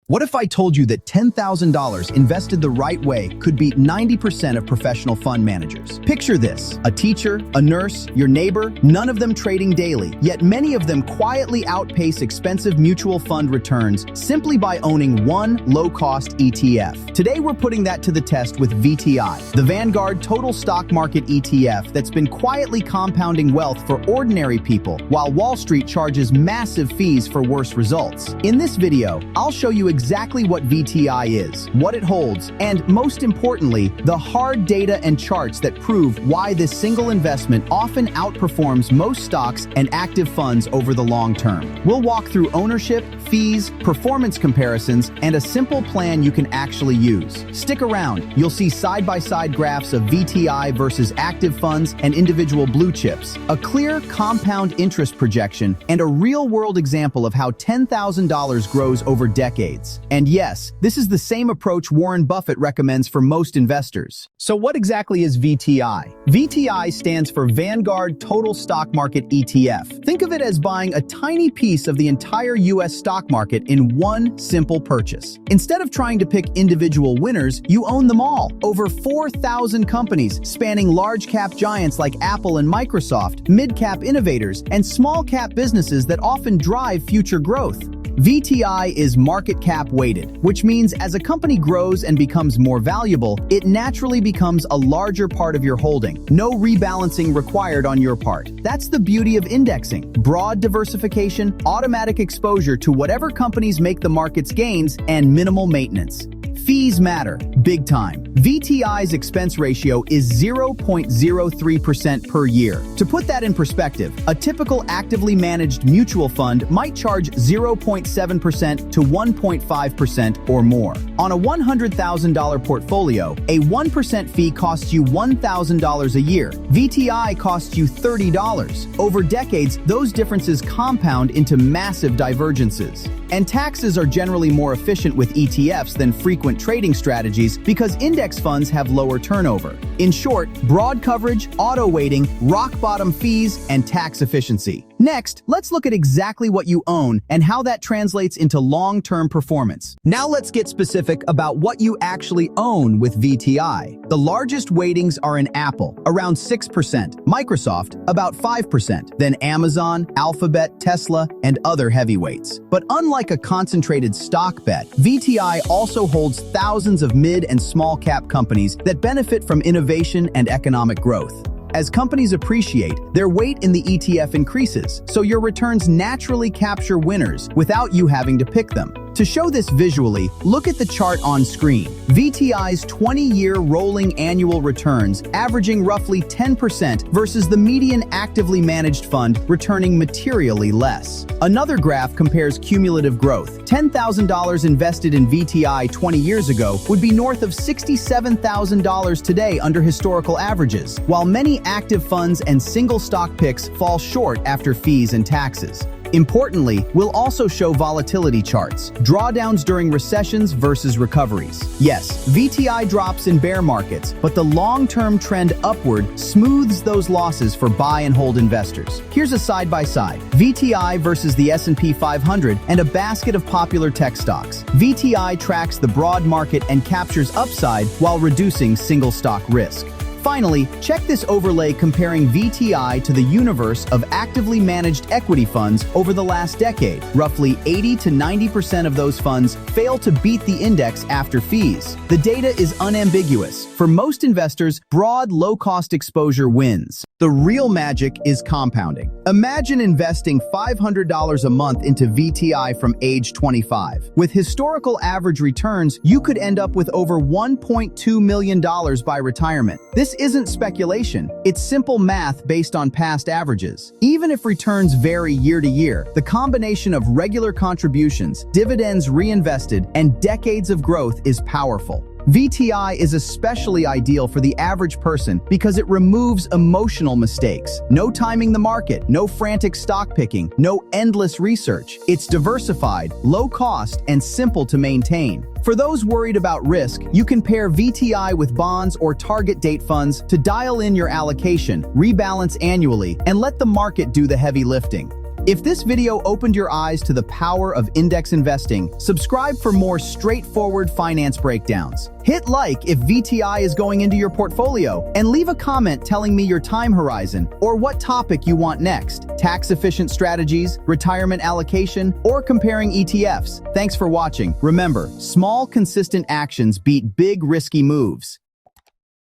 What if I told you that $10,000 invested the right way could beat 90% of professional fund managers? Picture this: a teacher, a nurse, your neighbor, none of them trading daily, yet many of them quietly outpace expensive mutual fund returns simply by owning one low-cost ETF. Today we're putting that to the test with VTI, the Vanguard total stock market ETF that's been quietly compounding wealth for ordinary people while Wall Street charges massive fees for worse results. In this video, I'll show you exactly what VTI is, what it holds, and most importantly, the hard data and charts that prove why this single investment often outperforms most stocks and active funds over the long term. We'll walk through ownership, fees, performance comparisons, and a simple plan you can actually use. Stick around, you'll see side-by-side graphs of VTI versus active funds and individual blue chips, a clear compound interest projection, and a real-world example of how $10,000 grows over decades. And yes, this is the same approach Warren Buffett recommends for most investors. So what exactly is VTI? VTI stands for Vanguard Total Stock Market ETF. Think of it as buying a tiny piece of the entire US stock market in one simple purchase. Instead of trying to pick individual winners, you own them all. Over 4,000 companies spanning large-cap giants like Apple and Microsoft, mid-cap innovators, and small-cap businesses that often drive future growth. VTI is market cap weighted, which means as a company grows and becomes more valuable, it naturally becomes a larger part of your holding. No rebalancing required on your part. That's the beauty of indexing. Broad diversification, automatic exposure to whatever companies make the market's gains, and minimal maintenance. Fees matter, big time. VTI's expense ratio is 0.03% per year. To put that in perspective, a typical actively managed mutual fund might charge 0.7% to 1.5% or more. On a $100,000 portfolio, a 1% fee costs you $1,000 a year. VTI costs you $30. Over decades, those differences compound into massive divergences. And taxes are generally more efficient with ETFs than frequent trading strategies because index funds have lower turnover. In short, broad coverage, auto-weighting, rock-bottom fees, and tax efficiency. Next, let's look at exactly what you own and how that translates into long-term performance. Now let's get specific about what you actually own with VTI. The largest weightings are in Apple, around 6%, Microsoft, about 5%, then Amazon, Alphabet, Tesla, and other heavyweights. But unlike a concentrated stock bet, VTI also holds thousands of mid and small cap companies that benefit from innovation and economic growth. As companies appreciate, their weight in the ETF increases, so your returns naturally capture winners without you having to pick them. To show this visually, look at the chart on screen. VTI's 20-year rolling annual returns averaging roughly 10% versus the median actively managed fund returning materially less. Another graph compares cumulative growth. $10,000 invested in VTI 20 years ago would be north of $67,000 today under historical averages, while many active funds and single stock picks fall short after fees and taxes. Importantly, we'll also show volatility charts, drawdowns during recessions versus recoveries. Yes, VTI drops in bear markets, but the long-term trend upward smooths those losses for buy and hold investors. Here's a side-by-side, VTI versus the S&P 500 and a basket of popular tech stocks. VTI tracks the broad market and captures upside while reducing single stock risk. Finally, check this overlay comparing VTI to the universe of actively managed equity funds over the last decade. Roughly 80 to 90% of those funds fail to beat the index after fees. The data is unambiguous. For most investors, broad, low-cost exposure wins. The real magic is compounding. Imagine investing $500 a month into VTI from age 25. With historical average returns, you could end up with over $1.2 million by retirement. This isn't speculation. It's simple math based on past averages. Even if returns vary year to year, the combination of regular contributions, dividends reinvested, and decades of growth is powerful. VTI is especially ideal for the average person because it removes emotional mistakes. No timing the market, no frantic stock picking, no endless research. It's diversified, low cost, and simple to maintain. For those worried about risk, you can pair VTI with bonds or target date funds to dial in your allocation, rebalance annually, and let the market do the heavy lifting. If this video opened your eyes to the power of index investing, subscribe for more straightforward finance breakdowns. Hit like if VTI is going into your portfolio, and leave a comment telling me your time horizon or what topic you want next: tax-efficient strategies, retirement allocation, or comparing ETFs. Thanks for watching. Remember, small, consistent actions beat big, risky moves.